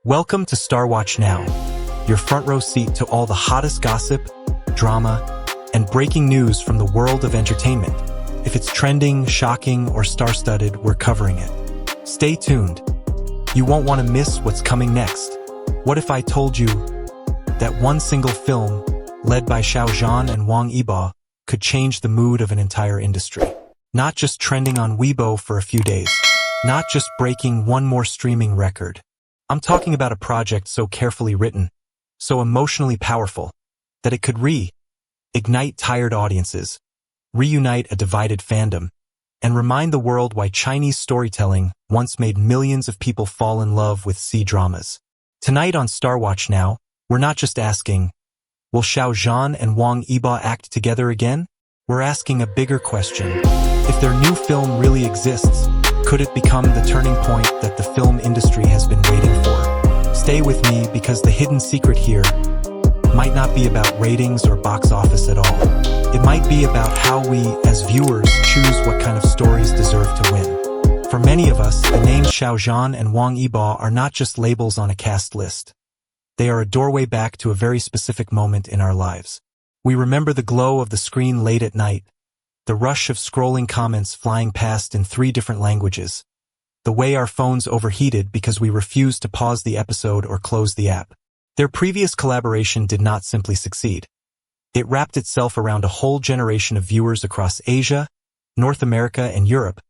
Welcome to StarWatch Now, your front row seat to all the hottest gossip, drama, and breaking news from the world of entertainment. If it's trending, shocking, or star-studded, we're covering it. Stay tuned. You won't want to miss what's coming next. What if I told you that one single film, led by Xiao Zhan and Wang Yibo, could change the mood of an entire industry? Not just trending on Weibo for a few days, not just breaking one more streaming record. I'm talking about a project so carefully written, so emotionally powerful, that it could ignite tired audiences, reunite a divided fandom, and remind the world why Chinese storytelling once made millions of people fall in love with C-dramas. Tonight on StarWatch Now, we're not just asking, will Xiao Zhan and Wang Yibo act together again? We're asking a bigger question. If their new film really exists, could it become the turning point that the film industry has been waiting for? Stay with me, because the hidden secret here might not be about ratings or box office at all. It might be about how we, as viewers, choose what kind of stories deserve to win. For many of us, the names Xiao Zhan and Wang Yibo are not just labels on a cast list. They are a doorway back to a very specific moment in our lives. We remember the glow of the screen late at night, the rush of scrolling comments flying past in 3 different languages, the way our phones overheated because we refused to pause the episode or close the app. Their previous collaboration did not simply succeed. It wrapped itself around a whole generation of viewers across Asia, North America, and Europe,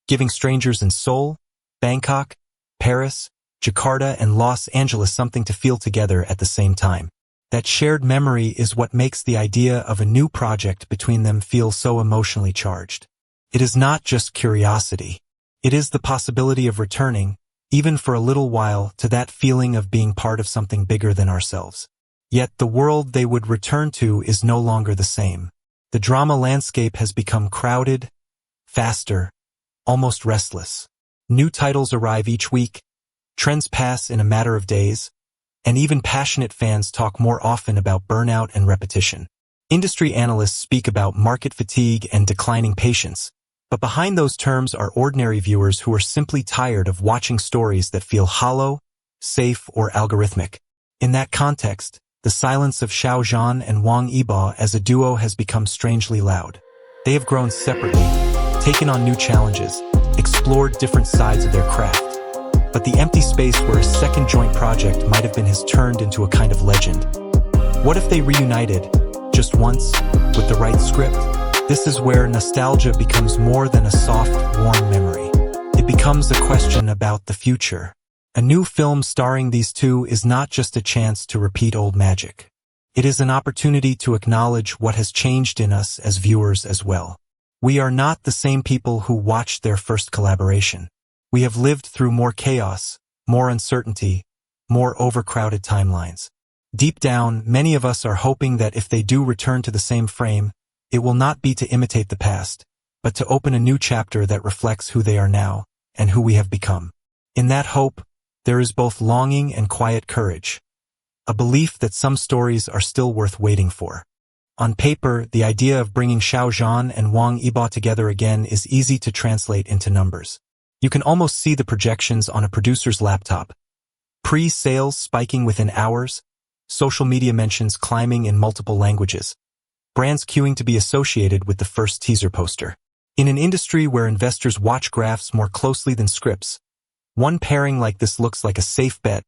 giving strangers in Seoul, Bangkok, Paris, Jakarta, and Los Angeles something to feel together at the same time. That shared memory is what makes the idea of a new project between them feel so emotionally charged. It is not just curiosity. It is the possibility of returning, even for a little while, to that feeling of being part of something bigger than ourselves. Yet the world they would return to is no longer the same. The drama landscape has become crowded, faster, almost restless. New titles arrive each week, trends pass in a matter of days, and even passionate fans talk more often about burnout and repetition. Industry analysts speak about market fatigue and declining patience, but behind those terms are ordinary viewers who are simply tired of watching stories that feel hollow, safe, or algorithmic. In that context, the silence of Xiao Zhan and Wang Yibo as a duo has become strangely loud. They have grown separately, taken on new challenges, explored different sides of their craft. But the empty space where a second joint project might have been has turned into a kind of legend. What if they reunited, just once, with the right script? This is where nostalgia becomes more than a soft, warm memory. It becomes a question about the future. A new film starring these two is not just a chance to repeat old magic. It is an opportunity to acknowledge what has changed in us as viewers as well. We are not the same people who watched their first collaboration. We have lived through more chaos, more uncertainty, more overcrowded timelines. Deep down, many of us are hoping that if they do return to the same frame, it will not be to imitate the past, but to open a new chapter that reflects who they are now and who we have become. In that hope, there is both longing and quiet courage, a belief that some stories are still worth waiting for. On paper, the idea of bringing Xiao Zhan and Wang Yibo together again is easy to translate into numbers. You can almost see the projections on a producer's laptop. Pre-sales spiking within hours, social media mentions climbing in multiple languages, brands queuing to be associated with the first teaser poster. In an industry where investors watch graphs more closely than scripts, one pairing like this looks like a safe bet,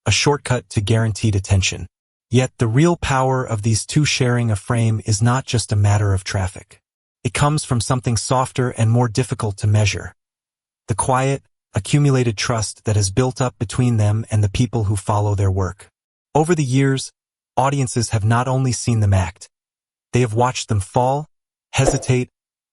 a shortcut to guaranteed attention. Yet the real power of these two sharing a frame is not just a matter of traffic. It comes from something softer and more difficult to measure. The quiet, accumulated trust that has built up between them and the people who follow their work. Over the years, audiences have not only seen them act, they have watched them fall, hesitate,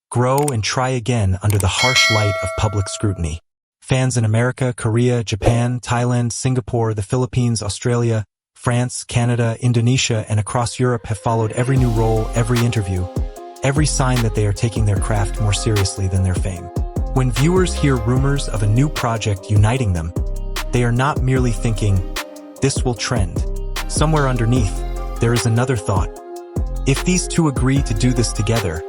grow, and try again under the harsh light of public scrutiny. Fans in America, Korea, Japan, Thailand, Singapore, the Philippines, Australia, France, Canada, Indonesia, and across Europe have followed every new role, every interview, every sign that they are taking their craft more seriously than their fame. When viewers hear rumors of a new project uniting them, they are not merely thinking, this will trend. Somewhere underneath, there is another thought. If these two agree to do this together,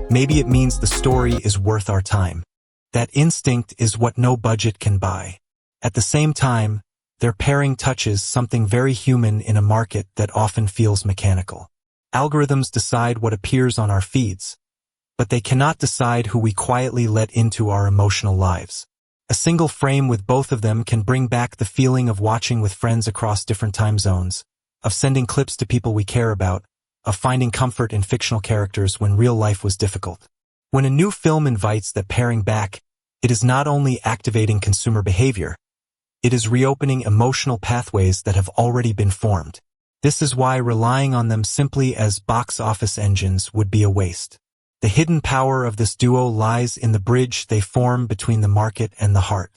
maybe it means the story is worth our time. That instinct is what no budget can buy. At the same time, Their pairing touches something very human in a market that often feels mechanical. Algorithms decide what appears on our feeds, but they cannot decide who we quietly let into our emotional lives. A single frame with both of them can bring back the feeling of watching with friends across different time zones, of sending clips to people we care about, of finding comfort in fictional characters when real life was difficult. When a new film invites that pairing back, it is not only activating consumer behavior, it is reopening emotional pathways that have already been formed. This is why relying on them simply as box office engines would be a waste. The hidden power of this duo lies in the bridge they form between the market and the heart.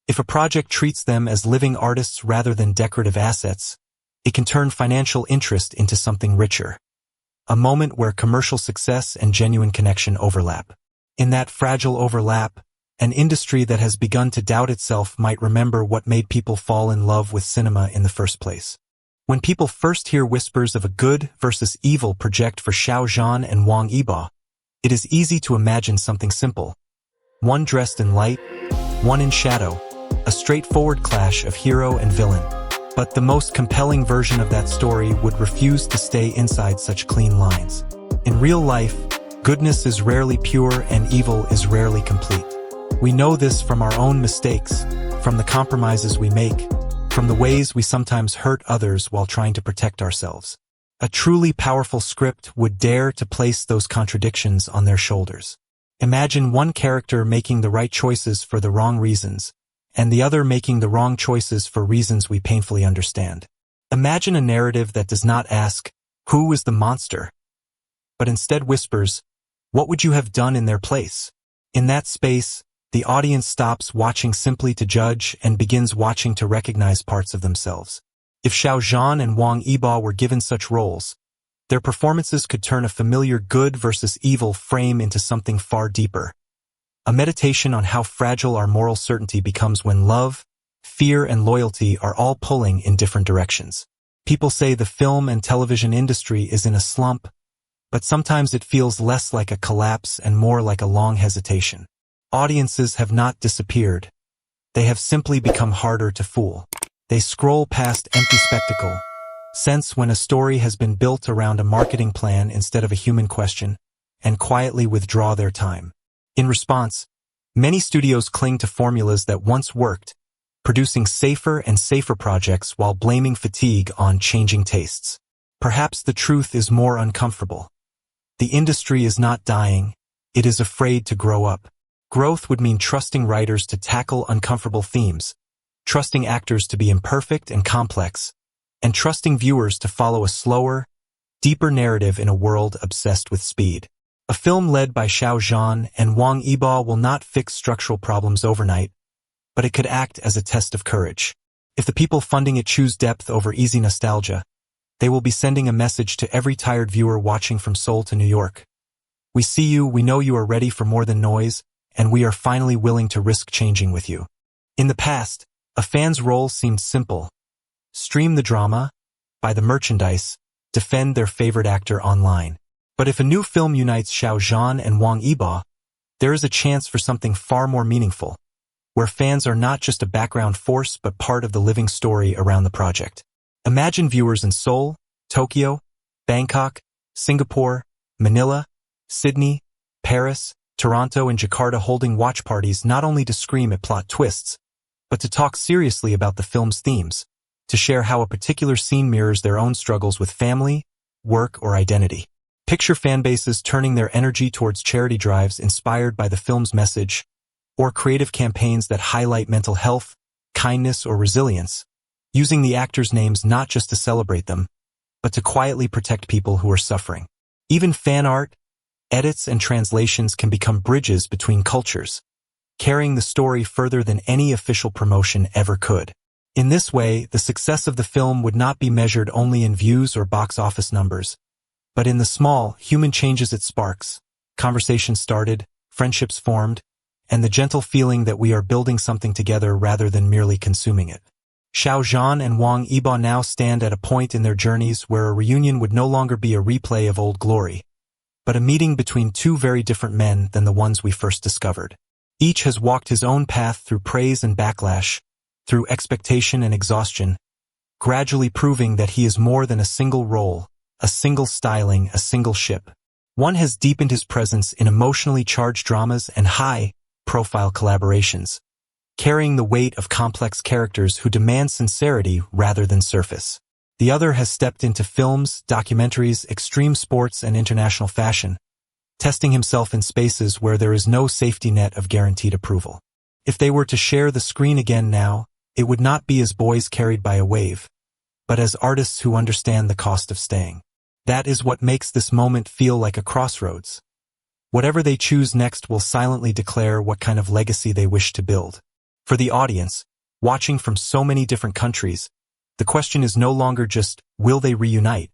If a project treats them as living artists rather than decorative assets, it can turn financial interest into something richer. A moment where commercial success and genuine connection overlap. In that fragile overlap, an industry that has begun to doubt itself might remember what made people fall in love with cinema in the first place. When people first hear whispers of a good versus evil project for Xiao Zhan and Wang Yibo, it is easy to imagine something simple. One dressed in light, one in shadow, a straightforward clash of hero and villain. But the most compelling version of that story would refuse to stay inside such clean lines. In real life, goodness is rarely pure and evil is rarely complete. We know this from our own mistakes, from the compromises we make, from the ways we sometimes hurt others while trying to protect ourselves. A truly powerful script would dare to place those contradictions on their shoulders. Imagine one character making the right choices for the wrong reasons, and the other making the wrong choices for reasons we painfully understand. Imagine a narrative that does not ask, "Who is the monster?" but instead whispers, "What would you have done in their place?" In that space, the audience stops watching simply to judge and begins watching to recognize parts of themselves. If Xiao Zhan and Wang Yibo were given such roles, their performances could turn a familiar good versus evil frame into something far deeper. A meditation on how fragile our moral certainty becomes when love, fear, and loyalty are all pulling in different directions. People say the film and television industry is in a slump, but sometimes it feels less like a collapse and more like a long hesitation. Audiences have not disappeared. They have simply become harder to fool. They scroll past empty spectacle, sense when a story has been built around a marketing plan instead of a human question, and quietly withdraw their time. In response, many studios cling to formulas that once worked, producing safer and safer projects while blaming fatigue on changing tastes. Perhaps the truth is more uncomfortable. The industry is not dying, it is afraid to grow up. Growth would mean trusting writers to tackle uncomfortable themes, trusting actors to be imperfect and complex, and trusting viewers to follow a slower, deeper narrative in a world obsessed with speed. A film led by Xiao Zhan and Wang Yibo will not fix structural problems overnight, but it could act as a test of courage. If the people funding it choose depth over easy nostalgia, they will be sending a message to every tired viewer watching from Seoul to New York. We see you, we know you are ready for more than noise, and we are finally willing to risk changing with you. In the past, a fan's role seemed simple. Stream the drama, buy the merchandise, defend their favorite actor online. But if a new film unites Xiao Zhan and Wang Yibo, there is a chance for something far more meaningful, where fans are not just a background force but part of the living story around the project. Imagine viewers in Seoul, Tokyo, Bangkok, Singapore, Manila, Sydney, Paris, Toronto, and Jakarta holding watch parties not only to scream at plot twists, but to talk seriously about the film's themes, to share how a particular scene mirrors their own struggles with family, work, or identity. Picture fanbases turning their energy towards charity drives inspired by the film's message, or creative campaigns that highlight mental health, kindness, or resilience, using the actors' names not just to celebrate them, but to quietly protect people who are suffering. Even fan art, edits, and translations can become bridges between cultures, carrying the story further than any official promotion ever could. In this way, the success of the film would not be measured only in views or box office numbers, but in the small, human changes it sparks, conversations started, friendships formed, and the gentle feeling that we are building something together rather than merely consuming it. Xiao Zhan and Wang Yibo now stand at a point in their journeys where a reunion would no longer be a replay of old glory, but a meeting between two very different men than the ones we first discovered. Each has walked his own path through praise and backlash, through expectation and exhaustion, gradually proving that he is more than a single role, a single styling, a single ship. One has deepened his presence in emotionally charged dramas and high-profile collaborations, carrying the weight of complex characters who demand sincerity rather than surface. The other has stepped into films, documentaries, extreme sports, and international fashion, testing himself in spaces where there is no safety net of guaranteed approval. If they were to share the screen again now, it would not be as boys carried by a wave, but as artists who understand the cost of staying. That is what makes this moment feel like a crossroads. Whatever they choose next will silently declare what kind of legacy they wish to build. For the audience, watching from so many different countries, the question is no longer just, will they reunite?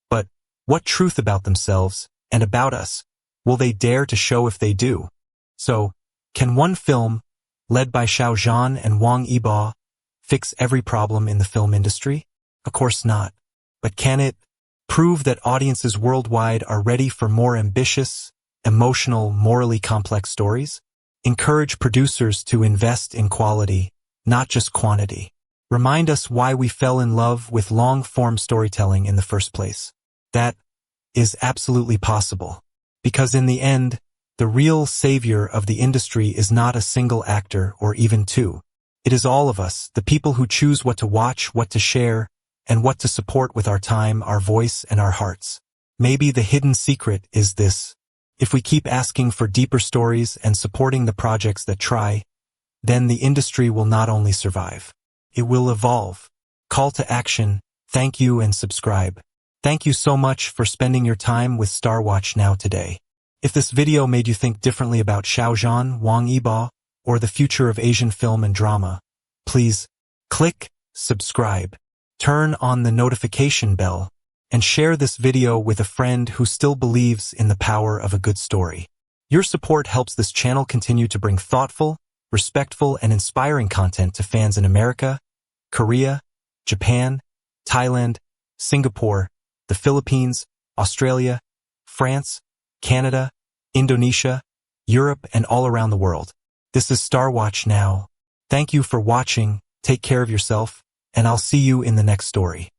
But, what truth about themselves, and about us, will they dare to show if they do? So, can one film, led by Xiao Zhan and Wang Yibo, fix every problem in the film industry? Of course not. But can it prove that audiences worldwide are ready for more ambitious, emotional, morally complex stories? Encourage producers to invest in quality, not just quantity. Remind us why we fell in love with long-form storytelling in the first place. That is absolutely possible. Because in the end, the real savior of the industry is not a single actor or even two. It is all of us, the people who choose what to watch, what to share, and what to support with our time, our voice, and our hearts. Maybe the hidden secret is this. If we keep asking for deeper stories and supporting the projects that try, then the industry will not only survive, it will evolve. Call to action, thank you and subscribe. Thank you so much for spending your time with StarWatch Now today. If this video made you think differently about Xiao Zhan, Wang Yibo, or the future of Asian film and drama, please click subscribe, turn on the notification bell, and share this video with a friend who still believes in the power of a good story. Your support helps this channel continue to bring thoughtful, respectful, and inspiring content to fans in America, Korea, Japan, Thailand, Singapore, the Philippines, Australia, France, Canada, Indonesia, Europe, and all around the world. This is StarWatch Now. Thank you for watching, take care of yourself, and I'll see you in the next story.